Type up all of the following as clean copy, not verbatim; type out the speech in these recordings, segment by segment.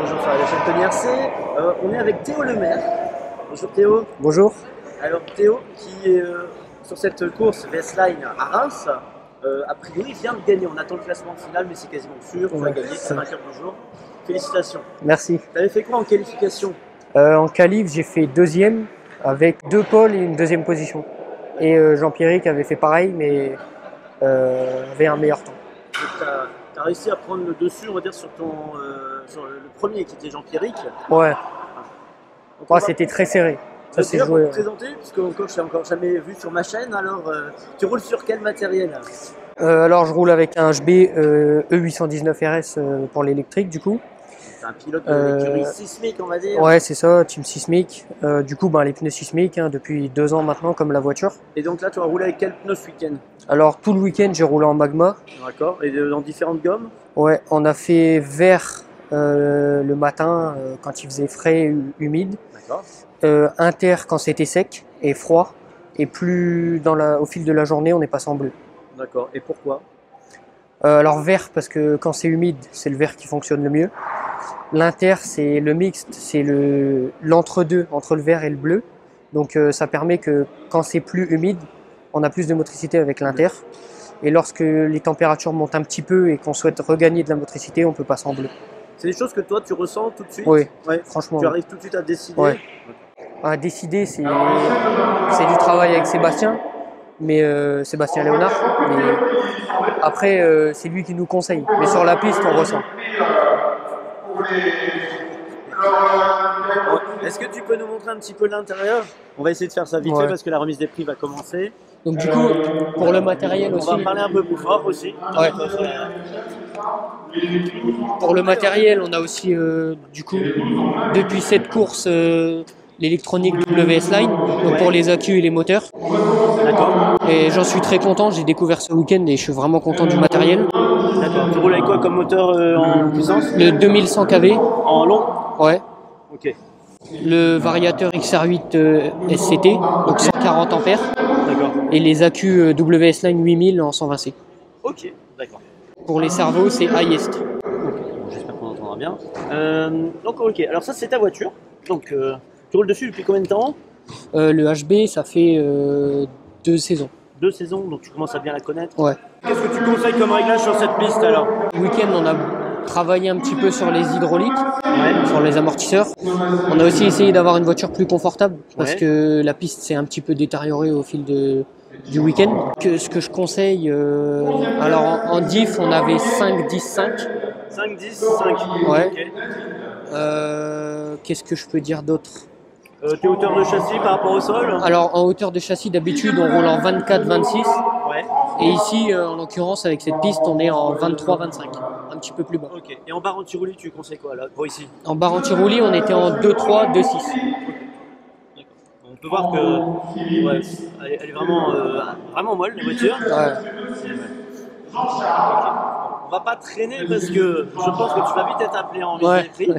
bonjour sur la chaîne Tony RC. On est avec Théo Lemaire. Bonjour Théo. Bonjour. Alors Théo qui est sur cette course VS-Line à Reims, a priori vient de gagner. On attend le classement final mais c'est quasiment sûr. Tu vas gagner, c'est vainqueur du jour. Félicitations. Merci. Tu avais fait quoi en qualification? En qualif, j'ai fait deuxième avec 2 pôles et une deuxième position. Et Jean-Pierrick avait fait pareil, mais avait un meilleur temps. Tu as réussi à prendre le dessus, on va dire, sur le premier qui était Jean-Pierrick. Ouais. Donc, C'était très serré. Ça s'est pour joué. te présenter, puisque je ne t'ai encore jamais vu sur ma chaîne. Alors, tu roules sur quel matériel? Alors, je roule avec un HB E819 RS pour l'électrique, du coup. C'est un pilote de l'écurie Sismic, on va dire. Ouais, c'est ça, Team Sismic. Du coup, les pneus Sismic depuis 2 ans maintenant, comme la voiture. Et donc là, tu as roulé avec quel pneu ce week-end? Alors, tout le week-end, j'ai roulé en Magma. D'accord. Et dans différentes gommes? Ouais, on a fait vert le matin quand il faisait frais, humide. D'accord. Inter quand c'était sec et froid. Et plus au fil de la journée, on est passé en bleu. D'accord. Et pourquoi? Alors vert parce que quand c'est humide, c'est le vert qui fonctionne le mieux. L'inter, c'est le mixte, c'est l'entre-deux entre le vert et le bleu. Donc ça permet que quand c'est plus humide, on a plus de motricité avec l'inter. Et lorsque les températures montent un petit peu et qu'on souhaite regagner de la motricité, on peut passer en bleu. C'est des choses que toi tu ressens tout de suite? Oui, ouais. Franchement. Tu arrives tout de suite à décider? Ouais. À décider, c'est du travail avec Sébastien, mais Sébastien Léonard. Mais après, c'est lui qui nous conseille. Mais sur la piste, on ressent. Est-ce que tu peux nous montrer un petit peu l'intérieur? On va essayer de faire ça vite fait parce que la remise des prix va commencer. Donc du coup, pour le matériel aussi... On va parler un peu plus fort aussi. Ouais. Pour le matériel, on a aussi, du coup, depuis cette course, l'électronique WS-Line, donc pour les accus et les moteurs. D'accord. Et j'en suis très content, j'ai découvert ce week-end et je suis vraiment content du matériel. D'accord. Tu roules avec quoi comme moteur en puissance? Le 2100 kV. En long? Ouais. Ok. Le variateur XR8 SCT, donc 140 ampères. D'accord. Et les accus WS-Line 8000 en 120C. Ok, d'accord. Pour les cerveaux, c'est Highest. Bon, j'espère qu'on entendra bien. Donc ok, alors ça c'est ta voiture. Donc tu roules dessus depuis combien de temps? Le HB, ça fait 2 saisons. 2 saisons, donc tu commences à bien la connaître. Ouais. Qu'est-ce que tu conseilles comme réglage sur cette piste alors? Le week-end, on a travaillé un petit peu sur les hydrauliques, sur les amortisseurs. On a aussi essayé d'avoir une voiture plus confortable parce que la piste s'est un petit peu détériorée au fil du week-end. Ce que je conseille, alors en diff, on avait 5, 10, 5. 5, 10, 5. Ouais. Okay. Qu'est-ce que je peux dire d'autre? Tes hauteurs de châssis par rapport au sol? Alors en hauteur de châssis, d'habitude, on roule en 24-26. Ouais. Et ici, en l'occurrence, avec cette piste, on est en 23-25, un petit peu plus bas. Ok. Et en barre anti-roulis, tu conseilles quoi là, pour ici? En barre anti-roulis, on était en 2-3, 2-6. On peut voir que ouais, elle est vraiment, vraiment molle la voiture. Ouais. Okay. On va pas traîner parce que je pense que tu vas vite être appelé en mise des prix.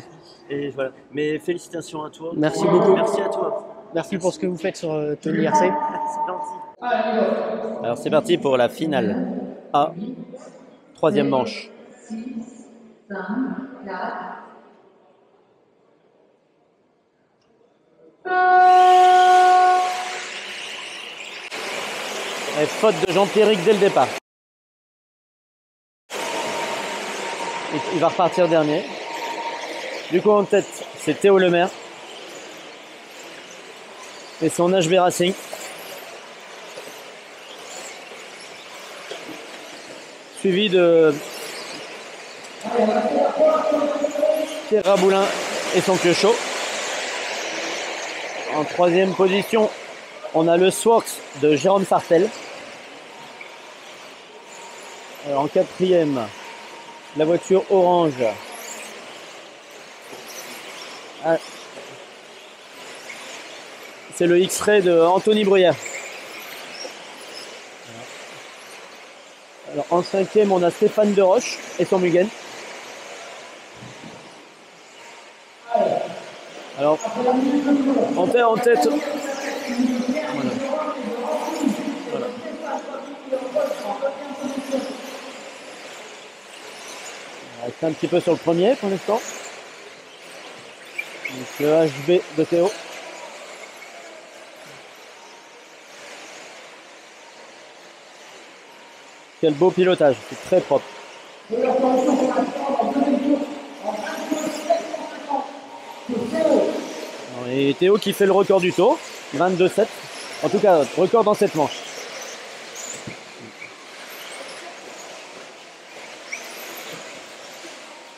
Et voilà. Mais félicitations à toi. Merci beaucoup. Merci à toi. Merci pour ce que vous faites sur Tony RC. C'est gentil. Alors c'est parti pour la finale A, 3e manche. 5, 4. Et faute de Jean-Pierrick dès le départ. Il va repartir dernier. Du coup en tête, c'est Théo Lemaire. Et son HB Racing. Suivi de Pierre Raboulin et son piochot. En 3e position, on a le Sworks de Jérôme Sartel. En 4e, la voiture orange. C'est le X-Ray de Anthony Bruyère. Alors, en 5e, on a Stéphane Deroche et son Mugen. Alors, en tête. Voilà. Voilà. On va rester un petit peu sur le premier pour l'instant. Donc le HB de Théo. Quel beau pilotage, c'est très propre. Et Théo qui fait le record du tour, 22,7. En tout cas, record dans cette manche.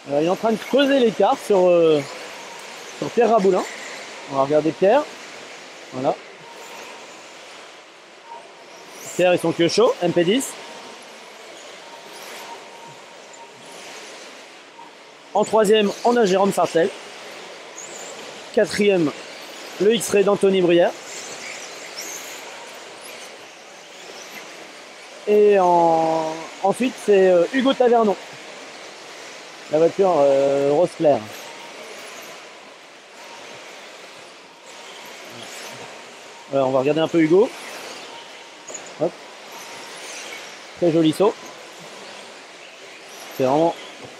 Il est en train de creuser l'écart sur Pierre Raboulin. On va regarder Pierre. Voilà. Pierre et son Kyosho, MP10. En troisième, on a Jérôme Sartel. Quatrième, le X-Ray d'Anthony Bruyère. Et ensuite, c'est Hugo Tavernon. La voiture rose clair. Alors, on va regarder un peu Hugo. Hop. Très joli saut. C'est vraiment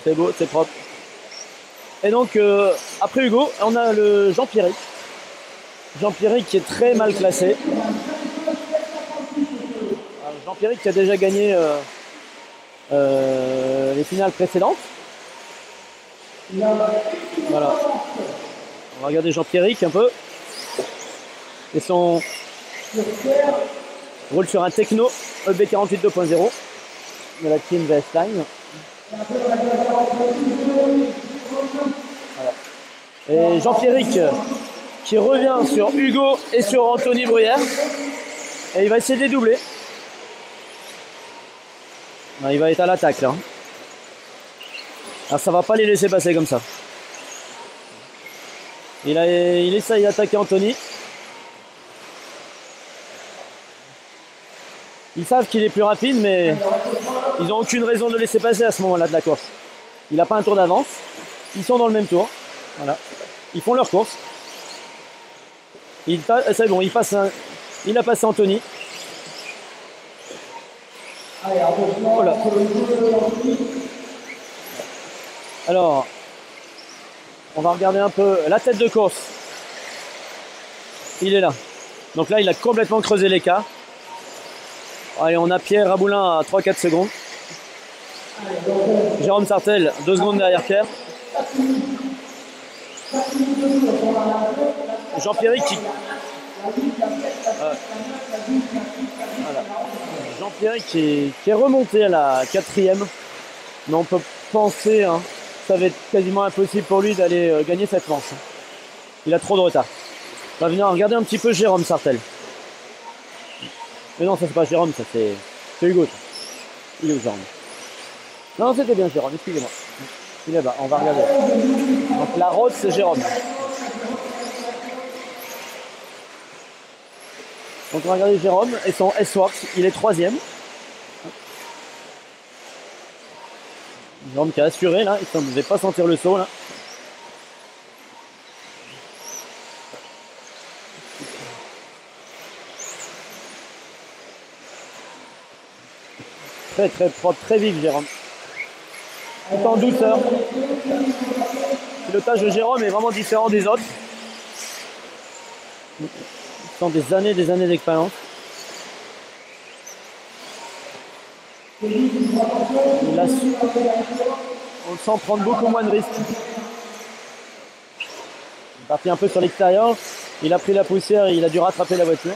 très beau, c'est propre. Et donc, après Hugo, on a le Jean-Pierrick. Jean-Pierrick qui est très mal classé. Jean-Pierrick qui a déjà gagné les finales précédentes. Voilà. On va regarder Jean-Pierrick un peu. Et son roule sur un Techno EB48 2.0 de la team Westline. Voilà. Et Jean-Pierrick qui revient sur Hugo et sur Anthony Bruyère. Et il va essayer de les doubler. Il va être à l'attaque là. Alors ça va pas les laisser passer comme ça. Il essaye d'attaquer Anthony. Ils savent qu'il est plus rapide, mais ils n'ont aucune raison de le laisser passer à ce moment-là de la course. Il n'a pas un tour d'avance. Ils sont dans le même tour. Voilà. Ils font leur course. C'est bon, il a passé Anthony. Voilà. Alors, on va regarder un peu la tête de course. Il est là. Donc là, il a complètement creusé l'écart. Allez, on a Pierre Raboulin à 3-4 secondes. Jérôme Sartel, 2 secondes derrière Pierre. Jean-Pierrick qui... Voilà. Jean-Pierrick qui est remonté à la 4e. Mais on peut penser que ça va être quasiment impossible pour lui d'aller gagner cette manche. Il a trop de retard. On va venir regarder un petit peu Jérôme Sartel. Mais non, ça c'est pas Jérôme, ça c'est Hugo. Ça. Il est où Jérôme? Non, c'était bien Jérôme, excusez-moi. Il est là-bas, on va regarder. Donc la rose c'est Jérôme. Donc on va regarder Jérôme et son S-Works, il est 3e. Jérôme qui a assuré là, il ne devait pas sentir le saut là. Très très propre, très vif Jérôme. Tout en douceur. Le pilotage de Jérôme est vraiment différent des autres. Ce sont des années d'expérience. On le sent prendre beaucoup moins de risques. Il est parti un peu sur l'extérieur. Il a pris la poussière et il a dû rattraper la voiture.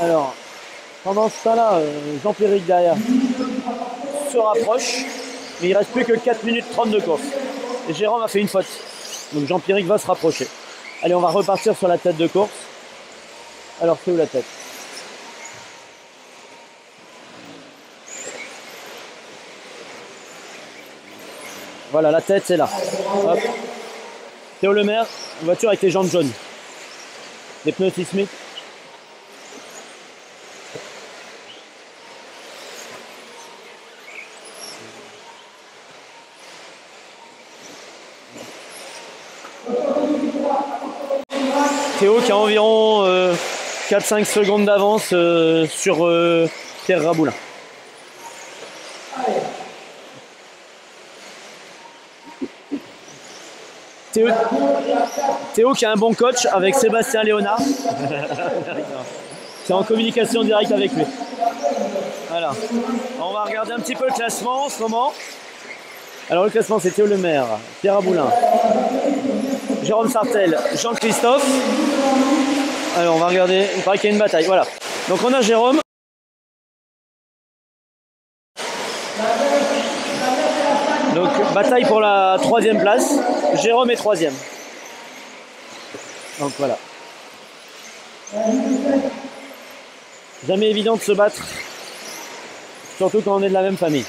Alors, pendant ce temps-là, Jean-Pierrick derrière se rapproche. Mais il reste plus que 4 minutes 30 de course. Et Jérôme a fait une faute. Donc Jean-Pierrick va se rapprocher. Allez, on va repartir sur la tête de course. Alors, c'est où la tête? Voilà, la tête, c'est là. Hop. Théo Lemaire, une voiture avec les jantes jaunes. Les pneus sismiques. Théo qui a environ 4-5 secondes d'avance sur Pierre Raboulin. Théo qui a un bon coach avec Sébastien Léonard. C'est en communication directe avec lui. Voilà. On va regarder un petit peu le classement en ce moment. Alors le classement c'est Théo Lemaire, Pierre Aboulin, Jérôme Sartel, Jean-Christophe. Alors on va regarder, il paraît qu'il y a une bataille. Voilà. Donc on a Jérôme. Donc bataille pour la 3e place. Jérôme est 3e. Donc voilà. Jamais évident de se battre. Surtout quand on est de la même famille.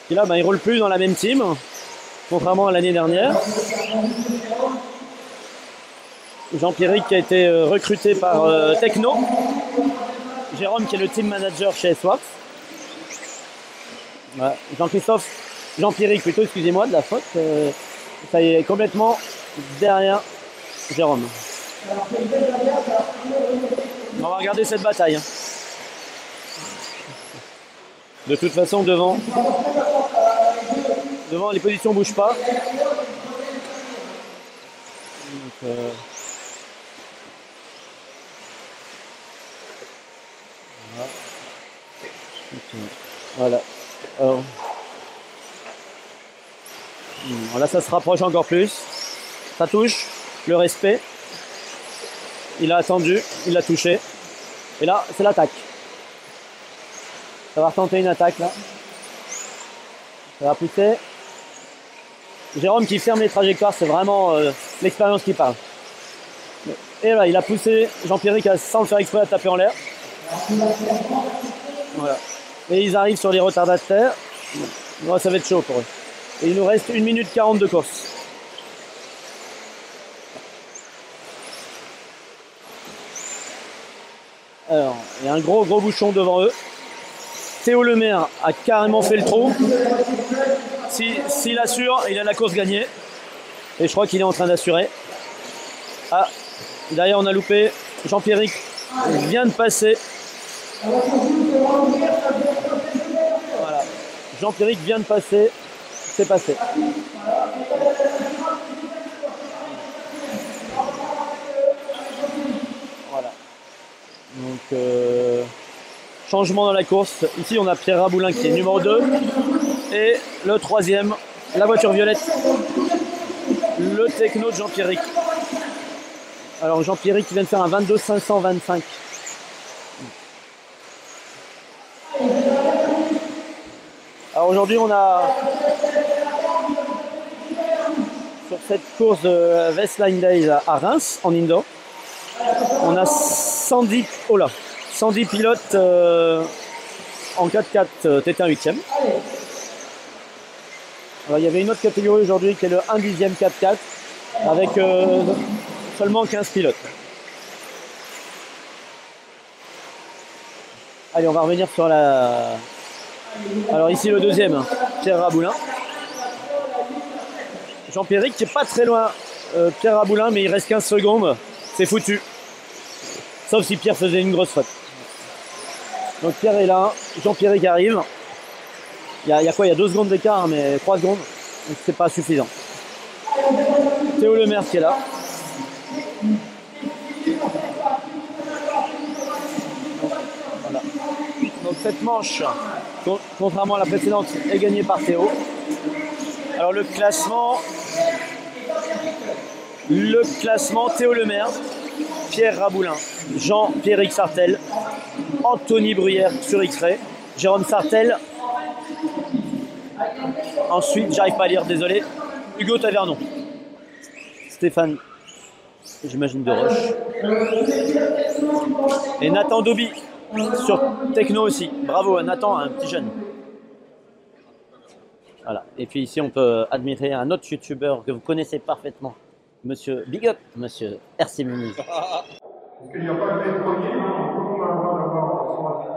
Et là, ben, ils ne roulent plus dans la même team. Contrairement à l'année dernière. Jean-Pierre qui a été recruté par Techno. Jérôme qui est le team manager chez S-Wax. Voilà. Jean-Pierre plutôt, excusez-moi de la faute. Ça y est complètement derrière Jérôme. On va regarder cette bataille. De toute façon, devant les positions ne bougent pas. Donc, voilà. Alors, là, ça se rapproche encore plus. Ça touche. Le respect. Il a attendu. Il l'a touché. Et là, c'est l'attaque. Ça va retenter une attaque là. Ça va pousser. Jérôme qui ferme les trajectoires, c'est vraiment l'expérience qui parle. Et là, il a poussé Jean-Pierre sans le faire exprès à taper en l'air. Voilà. Et ils arrivent sur les retardataires. Bon, ça va être chaud pour eux. Et il nous reste 1 minute 40 de course. Alors, il y a un gros bouchon devant eux. Théo Lemaire a carrément fait le trou. S'il assure, il a la course gagnée. Et je crois qu'il est en train d'assurer. Ah, derrière on a loupé. Jean-Pierre vient de passer. Voilà. Jean-Pierre vient de passer. C'est passé. Voilà. Donc, changement dans la course. Ici, on a Pierre Raboulin qui est numéro 2. Et le 3e, la voiture violette. Le techno de Jean-Pierre. Alors, Jean-Pierre qui vient de faire un 22 525. Alors, aujourd'hui, on a sur cette course de Westline Days à Reims, en indoor, on a 110 pilotes en 4x4 T1 8e. Alors, il y avait une autre catégorie aujourd'hui qui est le 1/10e 4x4 avec seulement 15 pilotes. Allez, on va revenir sur la... Alors ici le 2e, Pierre Raboulin. Jean-Pierre qui est pas très loin, Pierre Raboulin, mais il reste 15 secondes, c'est foutu. Sauf si Pierre faisait une grosse faute. Donc Pierre est là, Jean-Pierre qui arrive. Il y a quoi? Il y a 2 secondes d'écart, mais 3 secondes, donc c'est pas suffisant. Théo Lemaire qui est là. Voilà. Donc cette manche, contrairement à la précédente, est gagnée par Théo. Alors le classement, Théo Lemaire, Pierre Raboulin, Jean-Pierre Sartel, Anthony Bruyère sur X-Ray, Jérôme Sartel. Ensuite, j'arrive pas à lire, désolé, Hugo Tavernon, Stéphane, j'imagine de Roche, et Nathan Doby sur Techno aussi. Bravo à Nathan, un petit jeune. Voilà. Et puis ici, on peut admirer un autre youtubeur que vous connaissez parfaitement, monsieur Big Up, monsieur RC Muniz. Est-ce qu'il n'y a pas que les premiers, tout le monde a le droit d'avoir son